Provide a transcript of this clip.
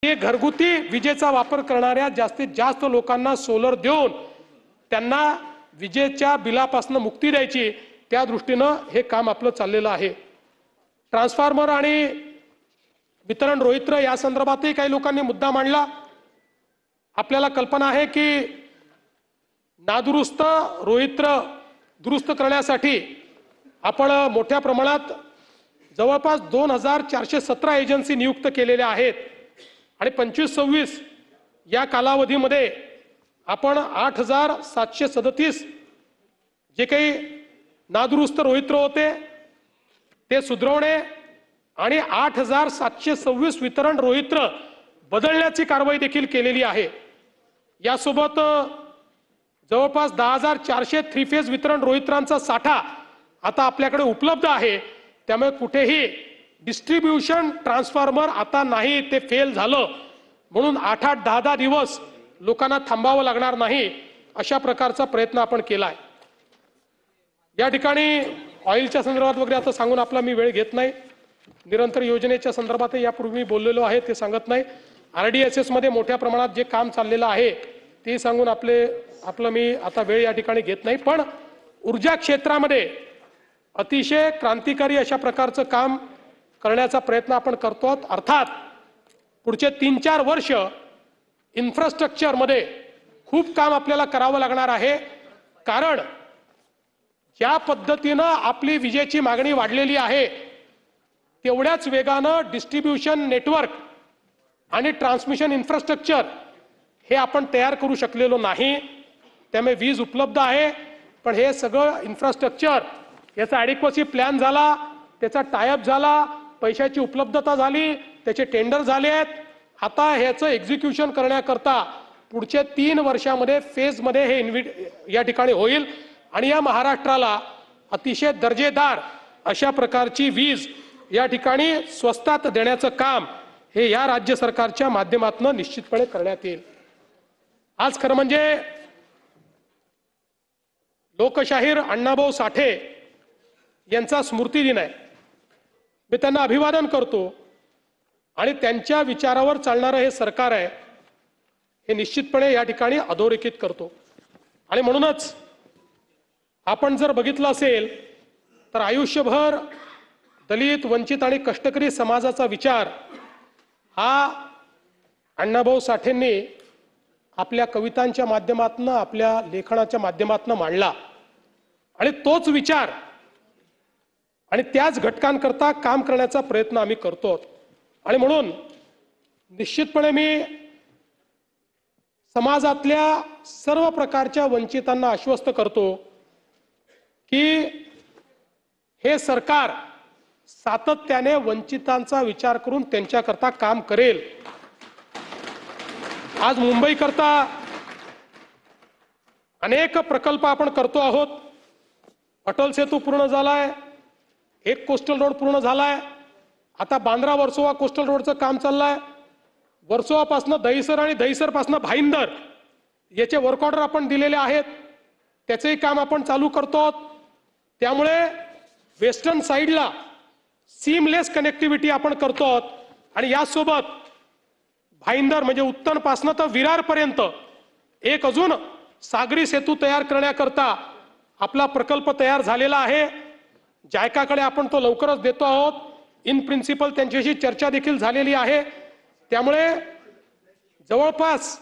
हे घरगुती विजेचा वापर करणाऱ्या जास्तीत जास्त लोकांना सोलर देऊन त्यांना विजेच्या बिलापासून मुक्ती द्यायची, त्या दृष्टीने हे काम आपलं चाललेलं आहे। ट्रान्सफॉर्मर आणि वितरण रोहित्र या संदर्भातही काही लोकांनी मुद्दा मांडला। आपल्याला कल्पना आहे की नादुरुस्त रोहित्र दुरुस्त करण्यासाठी आपण मोठ्या प्रमाणात जवळपास 2417 एजन्सी नियुक्त केलेल्या आहेत आणि 25-26 या कालावधीमध्ये आपण 8737 जे काही नादुरुस्त रोहित्र होते ते सुधारवणे आणि 8726 वितरण रोहित्र बदलण्याची कारवाई देखील केलेली आहे। यासोबत जवळपास 10400 थ्री फेज वितरण रोहित्रांचा साठा आता आपल्याकडे उपलब्ध आहे। त्यामुळे कुठेही डिस्ट्रीब्यूशन ट्रान्सफॉर्मर आता नाही, ते फेल झालं म्हणून 8-8 10-10 दिवस लोकांना थांबावं लागणार नाही, अशा प्रकारचा प्रयत्न आपण केलाय। या ठिकाणी ऑइलच्या संदर्भात वगैरे आता सांगून आपला मी वेळ घेत नाही। निरंतर योजनेच्या संदर्भात यापूर्वी मी बोललेलो आहे, ते सांगत नाही। RDSS मध्ये मोठ्या प्रमाणात जे काम चाललेलं आहे ते सांगून आपलं मी आता वेळ या ठिकाणी घेत नाही। पण ऊर्जा क्षेत्रामध्ये अतिशय क्रांतिकारी अशा प्रकारचं काम करण्याचा प्रयत्न आपण करतो। अर्थात पुढचे 3-4 वर्ष इन्फ्रास्ट्रक्चर मध्ये खूप काम आपल्याला करावं लागणार आहे, कारण ज्या पद्धतीने आपली विजेची मागणी वाढलेली आहे तेवढ्याच वेगानं डिस्ट्रीब्यूशन नेटवर्क आणि ट्रान्समिशन इन्फ्रास्ट्रक्चर हे आपण तयार करू शकलेलो नाही। त्यामुळे वीज उपलब्ध आहे, पण हे सगळं इन्फ्रास्ट्रक्चर याचा ॲडिक्वसी प्लॅन झाला, त्याचा टायअप झाला, पैशाची उपलब्धता झाली, त्याचे टेंडर झाले आहेत। आता ह्याचं एक्झिक्युशन करण्याकरता पुढच्या 3 वर्षामध्ये फेजमध्ये हे या ठिकाणी होईल आणि या महाराष्ट्राला अतिशय दर्जेदार अशा प्रकारची वीज या ठिकाणी स्वस्तात देण्याचं काम हे या राज्य सरकारच्या माध्यमातून निश्चितपणे करण्यात येईल। आज खरं म्हणजे लोकशाहीर अण्णाभाऊ साठे यांचा स्मृती दिन आहे। मी त्यांना अभिवादन करतो आणि त्यांच्या विचारावर चालणारं हे सरकार आहे हे निश्चितपणे या ठिकाणी अधोरेखित करतो। आणि म्हणूनच आपण जर बघितलं असेल तर आयुष्यभर दलित, वंचित आणि कष्टकरी समाजाचा विचार हा अण्णाभाऊ साठेंनी आपल्या कवितांच्या माध्यमातून, आपल्या लेखनाच्या माध्यमातून मांडला आणि तोच विचार आणि त्याच घटकांकरता काम करण्याचा प्रयत्न आम्ही करतो। आणि म्हणून निश्चितपणे मी समाजातल्या सर्व प्रकारच्या वंचितांना आश्वस्त करतो की हे सरकार सातत्याने वंचितांचा विचार करून त्यांच्याकरता काम करेल। आज मुंबई करता अनेक प्रकल्प आपण करतो आहोत। अटल सेतू पूर्ण झालाय, एक कोस्टल रोड पूर्ण झालाय, आता बांद्रा वर्सोवा कोस्टल रोडचं काम चाललंय। वर्सोवापासून दहिसर आणि दहिसरपासून भाईंदर याचे वर्क ऑर्डर आपण दिलेले आहेत, त्याचेही काम आपण चालू करतो। त्यामुळे वेस्टर्न साइडला सीमलेस कनेक्टिव्हिटी आपण करतो आणि यासोबत भाईंदर म्हणजे उत्तन पासून तर विरार पर्यंत एक अजून सागरी सेतू तयार करण्याकरता आपला प्रकल्प तयार झालेला आहे। जायकाकडे आपण तो लवकरच देतो आहोत। इन प्रिन्सिपल त्यांच्याशी चर्चा देखील झालेली आहे। त्यामुळे जवळपास